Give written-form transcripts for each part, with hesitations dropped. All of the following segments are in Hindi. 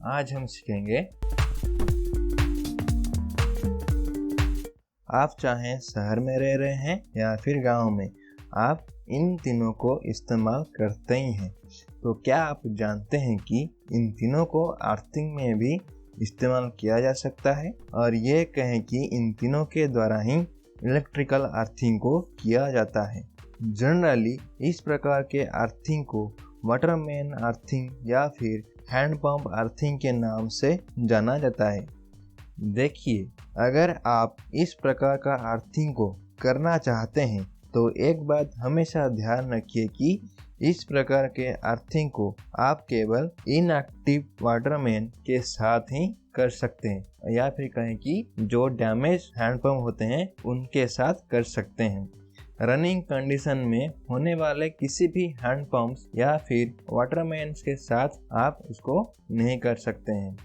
आज हम सीखेंगे आप चाहे शहर में रह रहे हैं या फिर गांव में, आप इन तीनों को इस्तेमाल करते ही हैं। तो क्या आप जानते हैं कि इन तीनों को अर्थिंग में भी इस्तेमाल किया जा सकता है, और ये कहें कि इन तीनों के द्वारा ही इलेक्ट्रिकल अर्थिंग को किया जाता है। जनरली इस प्रकार के अर्थिंग को वाटरमैन अर्थिंग या फिर हैंड पंप अर्थिंग के नाम से जाना जाता है। देखिए, अगर आप इस प्रकार का अर्थिंग को करना चाहते हैं तो एक बात हमेशा ध्यान रखिए कि इस प्रकार के अर्थिंग को आप केवल इनएक्टिव वाटरमैन के साथ ही कर सकते हैं, या फिर कहें कि जो डैमेज हैंडपंप होते हैं उनके साथ कर सकते हैं। रनिंग कंडीशन में होने वाले किसी भी हैंडपंप्स या फिर वाटरमैन्स के साथ आप उसको नहीं कर सकते हैं।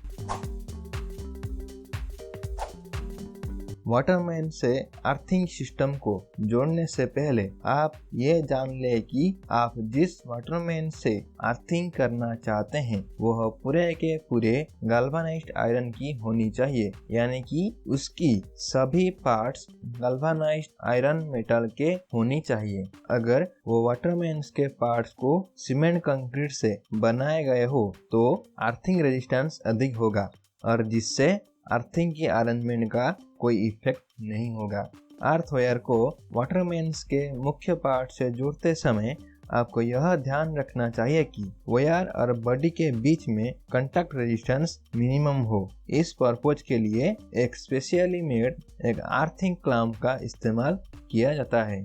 वाटरमैन से अर्थिंग सिस्टम को जोड़ने से पहले आप ये जान ले कि आप जिस वाटरमैन से अर्थिंग करना चाहते हैं वह पूरे के पूरे गैल्वेनाइज्ड आयरन की होनी चाहिए, यानी कि उसकी सभी पार्ट्स गैल्वेनाइज्ड आयरन मेटल के होनी चाहिए। अगर वो वाटरमैन के पार्ट्स को सीमेंट कंक्रीट से बनाए गए हो तो अर्थिंग रेजिस्टेंस अधिक होगा और जिससे अर्थिंग की अरेंजमेंट का कोई इफेक्ट नहीं होगा। अर्थ वायर को वाटरमैन्स के मुख्य पार्ट से जोड़ते समय आपको यह ध्यान रखना चाहिए कि वायर और बॉडी के बीच में कांटेक्ट रेजिस्टेंस मिनिमम हो। इस पर्पज के लिए एक स्पेशली मेड एक अर्थिंग क्लैंप का इस्तेमाल किया जाता है।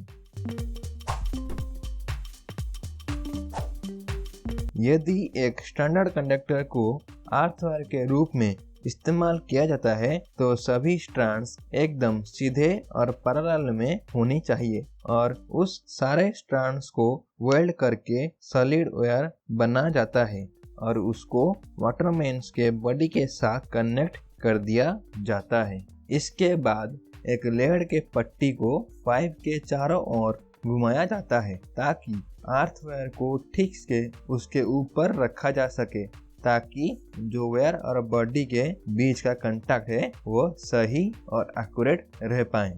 यदि एक स्टैंडर्ड कंडक्टर को अर्थ वायर के रूप में इस्तेमाल किया जाता है तो सभी स्ट्रैंड्स एकदम सीधे और पैरेलल में होनी चाहिए और उस सारे स्ट्रैंड्स को वेल्ड करके सॉलिड वायर बना जाता है और उसको वाटरमैन्स के बॉडी के साथ कनेक्ट कर दिया जाता है। इसके बाद एक लेड के पट्टी को पाइप के चारों ओर घुमाया जाता है ताकि अर्थ वायर को ठीक से उसके ऊपर रखा जा सके, ताकि जो वायर और बॉडी के बीच का कांटेक्ट है वो सही और एक्यूरेट रह पाए।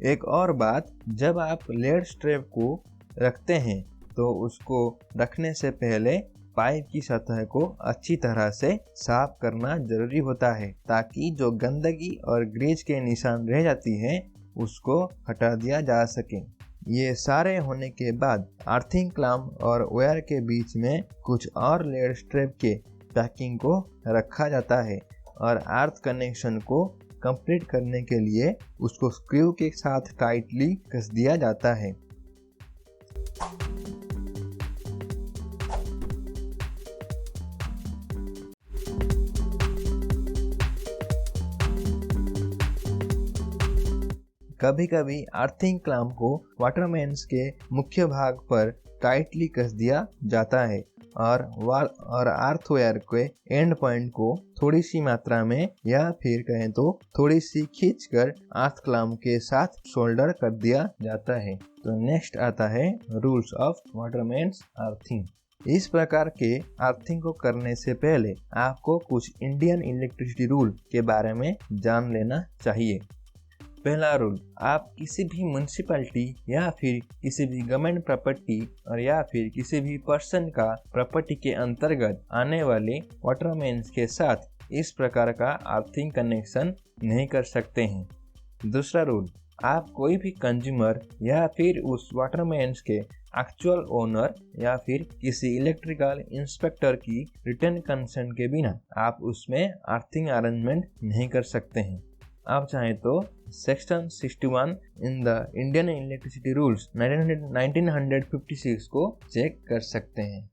एक और बात, जब आप लेड स्ट्रैप को रखते हैं तो उसको रखने से पहले पाइप की सतह को अच्छी तरह से साफ करना जरूरी होता है ताकि जो गंदगी और ग्रीस के निशान रह जाती है उसको हटा दिया जा सके। ये सारे होने के बाद अर्थिंग क्लैंप और वायर के बीच में कुछ और लेड स्ट्रैप के पैकिंग को रखा जाता है और अर्थ कनेक्शन को कंप्लीट करने के लिए उसको स्क्रू के साथ टाइटली कस दिया जाता है। कभी कभी अर्थिंग क्लैंप को वाटरमैन्स के मुख्य भाग पर टाइटली कस दिया जाता है और अर्थ वायर के एंड पॉइंट को थोड़ी सी मात्रा में या फिर कहें तो थोड़ी सी खींचकर अर्थ क्लैंप के साथ शोल्डर कर दिया जाता है। तो नेक्स्ट आता है रूल्स ऑफ वाटरमैन्स अर्थिंग। इस प्रकार के अर्थिंग को करने से पहले आपको कुछ इंडियन इलेक्ट्रिसिटी रूल के बारे में जान लेना चाहिए। पहला रूल, आप किसी भी म्युनिसिपैलिटी या फिर किसी भी गवर्नमेंट प्रॉपर्टी और या फिर किसी भी पर्सन का प्रॉपर्टी के अंतर्गत आने वाले वाटरमैन्स के साथ इस प्रकार का अर्थिंग कनेक्शन नहीं कर सकते हैं। दूसरा रूल, आप कोई भी कंज्यूमर या फिर उस वाटरमैन्स के एक्चुअल ओनर या फिर किसी इलेक्ट्रिकल इंस्पेक्टर की रिटन कंसेंट के बिना आप उसमें अर्थिंग अरेंजमेंट नहीं कर सकते हैं। आप चाहें तो section 61 in the Indian electricity rules 1956 को चेक कर सकते हैं।